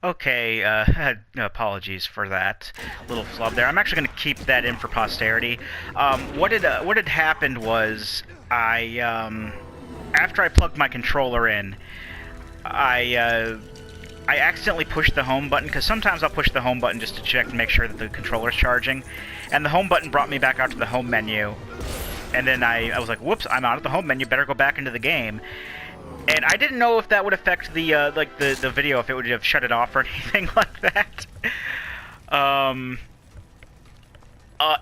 Okay, apologies for that little flub there. I'm actually going to keep that in for posterity. What had happened was after I plugged my controller in, I accidentally pushed the home button, because sometimes I'll push the home button just to check and make sure that the controller's charging. And the home button brought me back out to the home menu. And then I was like, whoops, I'm out of the home menu, better go back into the game. And I didn't know if that would affect the the video, if it would have shut it off or anything like that.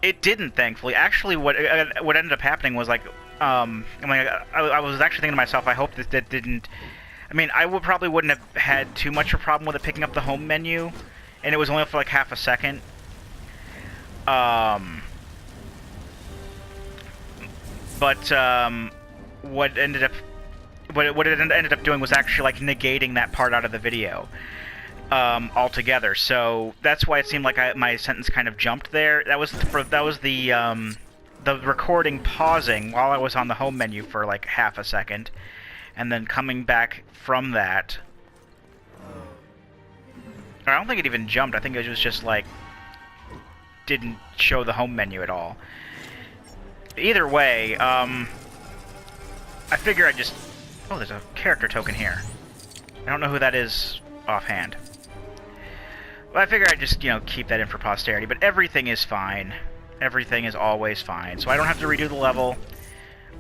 It didn't, thankfully. Actually, what ended up happening was I was actually thinking to myself, I hope that didn't. I mean, probably wouldn't have had too much of a problem with it picking up the home menu, and it was only for like half a second. What ended up what it ended up doing was actually like negating that part out of the video altogether. So that's why it seemed like my sentence kind of jumped there. That was the recording pausing while I was on the home menu for like half a second, and then coming back from that. I don't think it even jumped. I think it was just like didn't show the home menu at all. Either way, I figure I just... Oh, there's a character token here. I don't know who that is offhand. Well, I figure I'd just, keep that in for posterity, but everything is fine. Everything is always fine. So I don't have to redo the level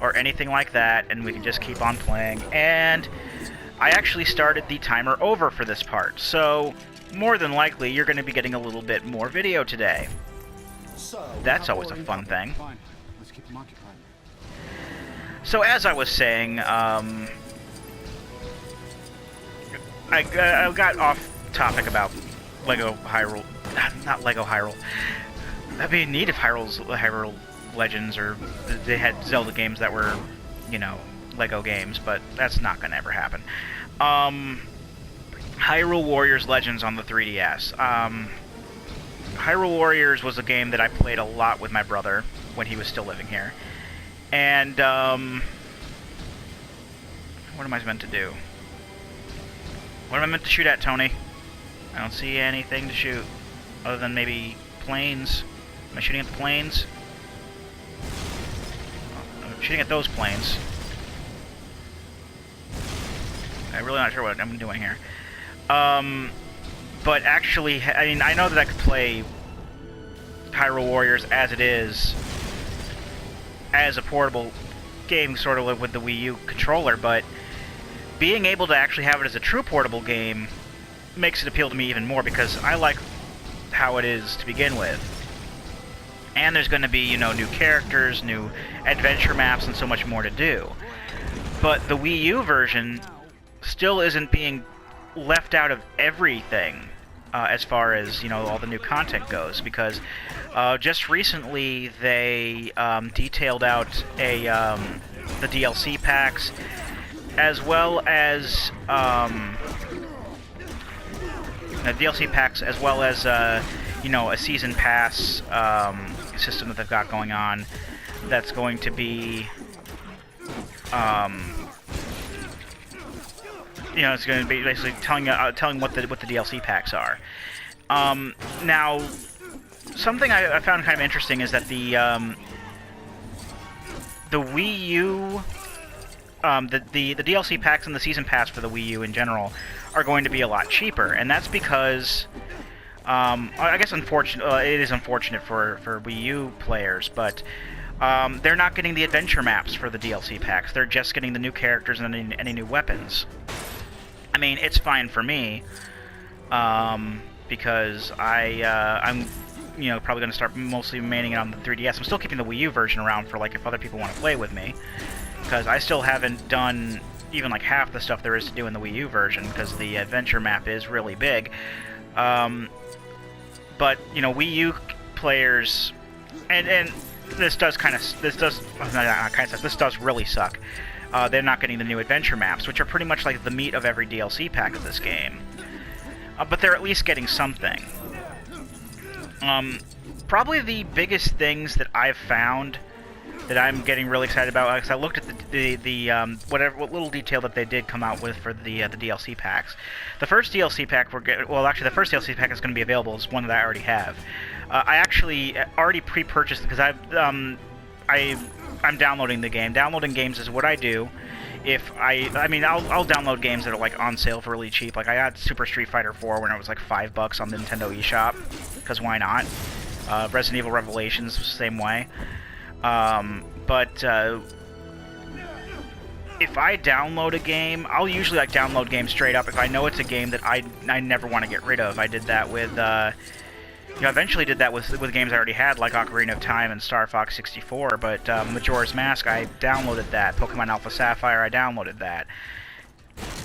or anything like that, and we can just keep on playing. And I actually started the timer over for this part, so more than likely you're going to be getting a little bit more video today. That's always a fun thing. Fine. Let's keep them occupied. So as I was saying, I got off topic about Lego Hyrule. Not Lego Hyrule. That'd be neat if Hyrule Legends, or they had Zelda games that were, Lego games, but that's not gonna ever happen. Hyrule Warriors Legends on the 3DS. Hyrule Warriors was a game that I played a lot with my brother when he was still living here. And, what am I meant to do? What am I meant to shoot at, Tony? I don't see anything to shoot, other than maybe planes. Am I shooting at the planes? I'm shooting at those planes. I'm really not sure what I'm doing here. But actually, I mean, I know that I could play Hyrule Warriors as it is, as a portable game, sort of with the Wii U controller, but being able to actually have it as a true portable game makes it appeal to me even more, because I like how it is to begin with. And there's going to be, new characters, new adventure maps, and so much more to do. But the Wii U version still isn't being left out of everything as far as, all the new content goes, because just recently they detailed out the DLC packs, as well as a season pass system that they've got going on. That's going to be, it's going to be basically telling what the DLC packs are. Now, something I found kind of interesting is that the Wii U, the DLC packs and the season pass for the Wii U in general are going to be a lot cheaper, and that's because, I guess it is unfortunate for Wii U players, but they're not getting the adventure maps for the DLC packs. They're just getting the new characters and any new weapons. I mean, it's fine for me, because I'm probably going to start mostly remaining on the 3DS. I'm still keeping the Wii U version around for, if other people want to play with me, because I still haven't done even, half the stuff there is to do in the Wii U version, because the adventure map is really big. But, Wii U players, and this does really suck. They're not getting the new adventure maps, which are pretty much like the meat of every DLC pack of this game. But they're at least getting something. Probably the biggest things that I've found that I'm getting really excited about. Because I looked at what little detail that they did come out with for the DLC packs. The first DLC pack the first DLC pack is going to be available is one that I already have. I actually already pre-purchased because I'm downloading the game. Downloading games is what I do. If I'll download games that are like on sale for really cheap. Like I got Super Street Fighter 4 when it was like $5 on the Nintendo eShop, because why not? Resident Evil Revelations, same way. But if I download a game, I'll usually like download games straight up if I know it's a game that I never want to get rid of. I did that with eventually did that with games I already had, like Ocarina of Time and Star Fox 64, but Majora's Mask, I downloaded that. Pokemon Alpha Sapphire, I downloaded that.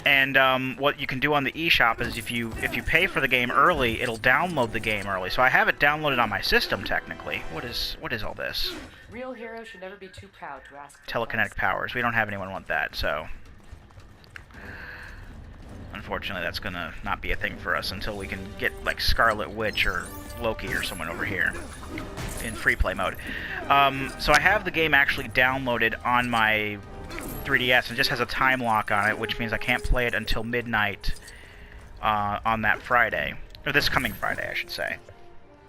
And what you can do on the eShop is if you pay for the game early, it'll download the game early. So I have it downloaded on my system, technically. What is all this? Real heroes should never be too proud to ask. Telekinetic powers. We don't have anyone want that, so... Unfortunately, that's gonna not be a thing for us until we can get, like, Scarlet Witch or Loki or someone over here in free play mode. So I have the game actually downloaded on my 3DS and just has a time lock on it, which means I can't play it until midnight on that Friday. Or this coming Friday, I should say.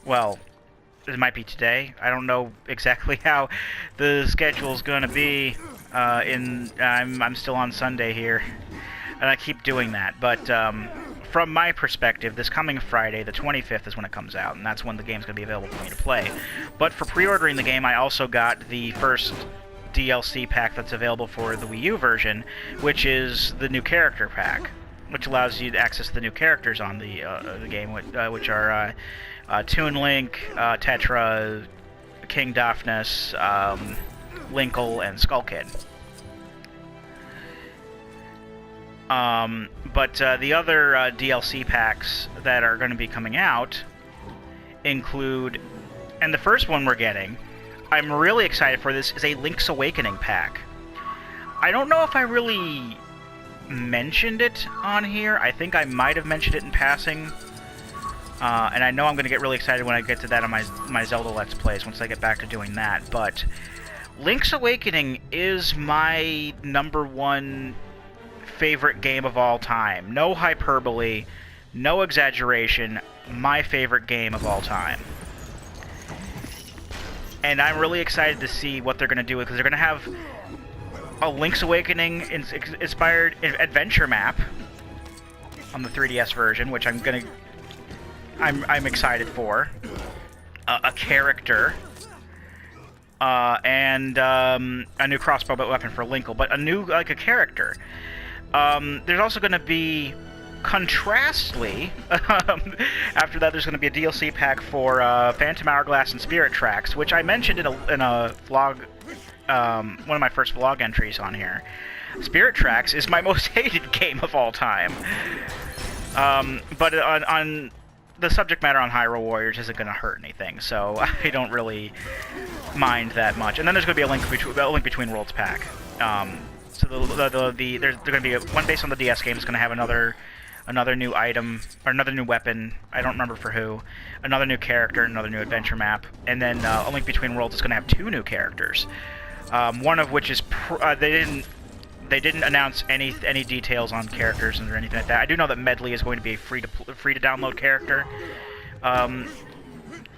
Well, it might be today. I don't know exactly how the schedule's gonna be. I'm still on Sunday here. And I keep doing that, but from my perspective, this coming Friday, the 25th, is when it comes out, and that's when the game's going to be available for me to play. But for pre-ordering the game, I also got the first DLC pack that's available for the Wii U version, which is the new character pack, which allows you to access the new characters on the game, which are Toon Link, Tetra, King Daphnes, Linkle, and Skull Kid. But the other DLC packs that are going to be coming out include, and the first one we're getting, I'm really excited for this, is a Link's Awakening pack. I don't know if I really mentioned it on here. I think I might have mentioned it in passing. And I know I'm going to get really excited when I get to that on my Zelda Let's Plays, once I get back to doing that. But Link's Awakening is my #1 favorite game of all time. No hyperbole, no exaggeration, my favorite game of all time. And I'm really excited to see what they're going to do, because they're going to have a Link's Awakening inspired adventure map on the 3DS version, which I'm excited for. A character, and a new crossbow weapon for Linkle, but a character. There's also going to be, contrastly, after that there's going to be a DLC pack for Phantom Hourglass and Spirit Tracks, which I mentioned in a vlog, one of my first vlog entries on here. Spirit Tracks is my most hated game of all time. But on the subject matter on Hyrule Warriors isn't going to hurt anything, so I don't really mind that much. And then there's going to be a Link Between Worlds pack. So there's going to be one based on the DS game. It's going to have another new item, or another new weapon. I don't remember for who. Another new character, another new adventure map, and then A Link Between Worlds is going to have 2 new characters. One of which is they didn't announce any details on characters or anything like that. I do know that Medley is going to be a free to download character.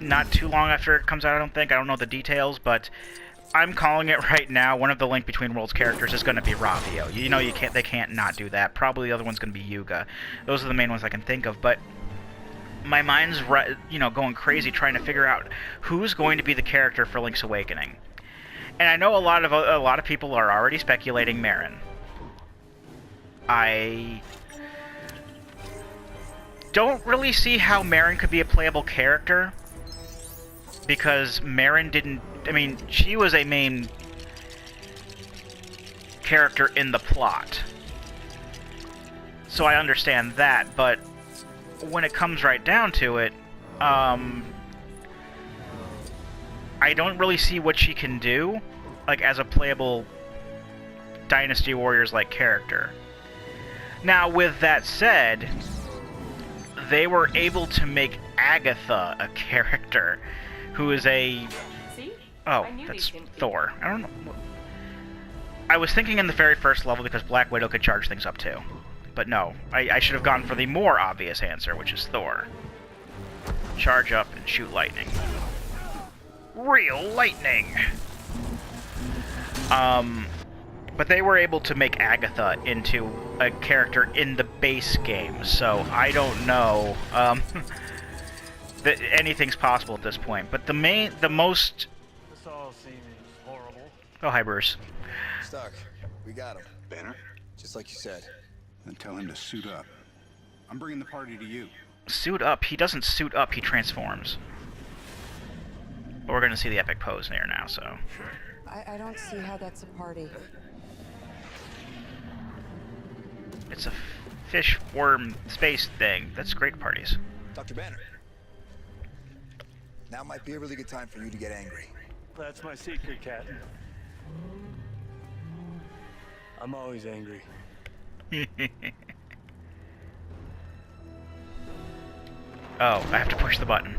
Not too long after it comes out, I don't think. I don't know the details, but I'm calling it right now. One of the Link Between Worlds characters is going to be Ravio. You know, they can't not do that. Probably the other one's going to be Yuga. Those are the main ones I can think of. But my mind's going crazy trying to figure out who's going to be the character for Link's Awakening. And I know a lot of people are already speculating Marin. I don't really see how Marin could be a playable character, because Marin didn't... I mean, she was a main character in the plot. So I understand that, but when it comes right down to it, I don't really see what she can do, like, as a playable Dynasty Warriors-like character. Now, with that said, they were able to make Agatha a character who is a... See? Oh, I knew that's these didn't- Thor. I don't know. I was thinking in the very first level because Black Widow could charge things up too. But no, I should have gone for the more obvious answer, which is Thor. Charge up and shoot lightning. Real lightning! But they were able to make Agatha into a character in the base game, so I don't know that anything's possible at this point. But the most... This all seems horrible. Oh, hi, Bruce. Stark, we got him. Banner? Just like you said. Then tell him to suit up. I'm bringing the party to you. Suit up? He doesn't suit up, he transforms. But we're gonna see the epic pose here now, so... I don't see how that's a party. It's a fish worm space thing. That's great parties. Dr. Banner. Now might be a really good time for you to get angry. That's my secret, Captain. I'm always angry. Oh, I have to push the button.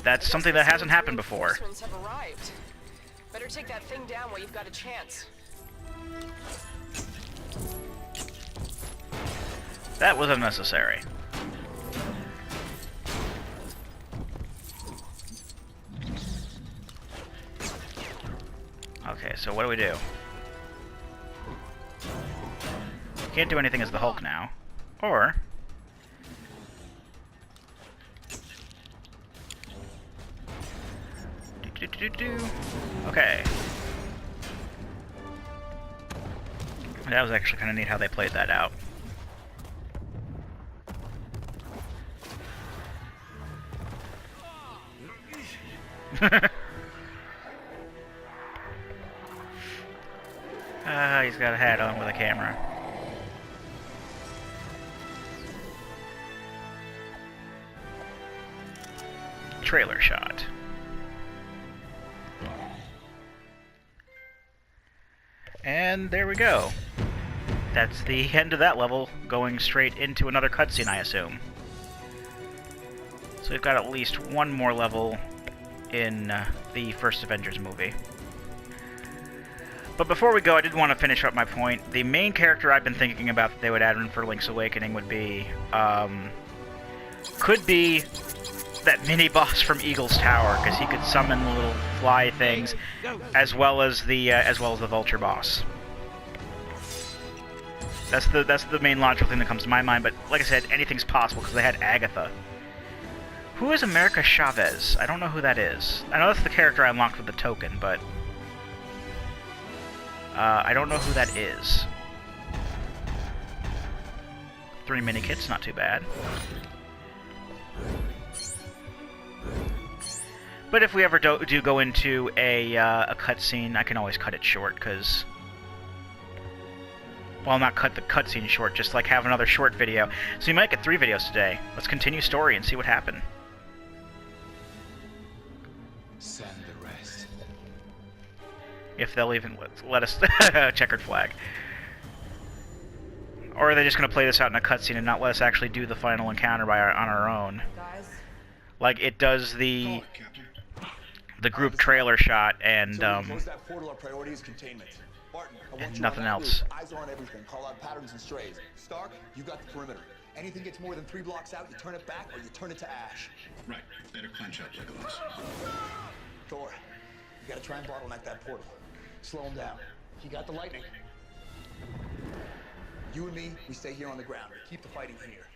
That's something that hasn't happened before. Reinforcements have arrived. Better take that thing down while you've got a chance. That was unnecessary. Okay, so what do we do? Can't do anything as the Hulk now. Or... Okay. That was actually kind of neat how they played that out. He's got a hat on with a camera. Trailer shot. And there we go. That's the end of that level, going straight into another cutscene, I assume. So we've got at least one more level in the first Avengers movie. But before we go, I did want to finish up my point. The main character I've been thinking about that they would add in for Link's Awakening would be, could be that mini-boss from Eagle's Tower, because he could summon the little fly things, as well as the Vulture boss. That's the main logical thing that comes to my mind, but like I said, anything's possible, because they had Agatha. Who is America Chavez? I don't know who that is. I know that's the character I unlocked with the token, but... I don't know who that is. 3 mini-kits, not too bad. But if we ever do go into a cutscene, I can always cut it short, because... Well, not cut the cutscene short, just like have another short video. So you might get 3 videos today. Let's continue story and see what happened. Send the rest. If they'll even let us... checkered flag. Or are they just going to play this out in a cutscene and not let us actually do the final encounter on our own? Guys, Like it does the Captain. group trailer shot and Close that portal. Our priority is containment. Barton, I want and you nothing on that else. roof. Eyes on everything. Call out patterns and strays. Stark, you got the perimeter. Anything gets more than 3 blocks out, you turn it back or you turn it to ash. Right. Better clench up, Legolas. Thor, you gotta try and bottleneck that portal. Slow him down. He got the lightning. You and me, we stay here on the ground. Keep the fighting here.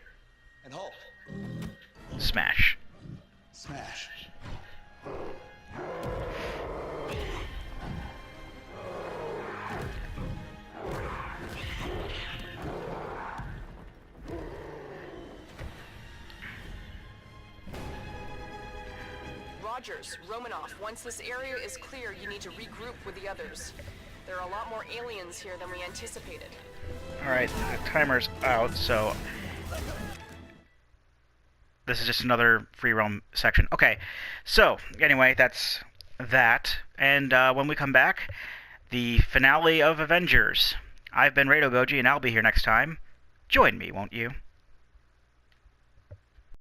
And Hulk, smash. smash. Rogers, Romanoff, once this area is clear, you need to regroup with the others. There are a lot more aliens here than we anticipated. Alright, the timer's out, so... This is just another free roam section. Okay, so, anyway, that's that. And when we come back, the finale of Avengers. I've been Rado Goji, and I'll be here next time. Join me, won't you?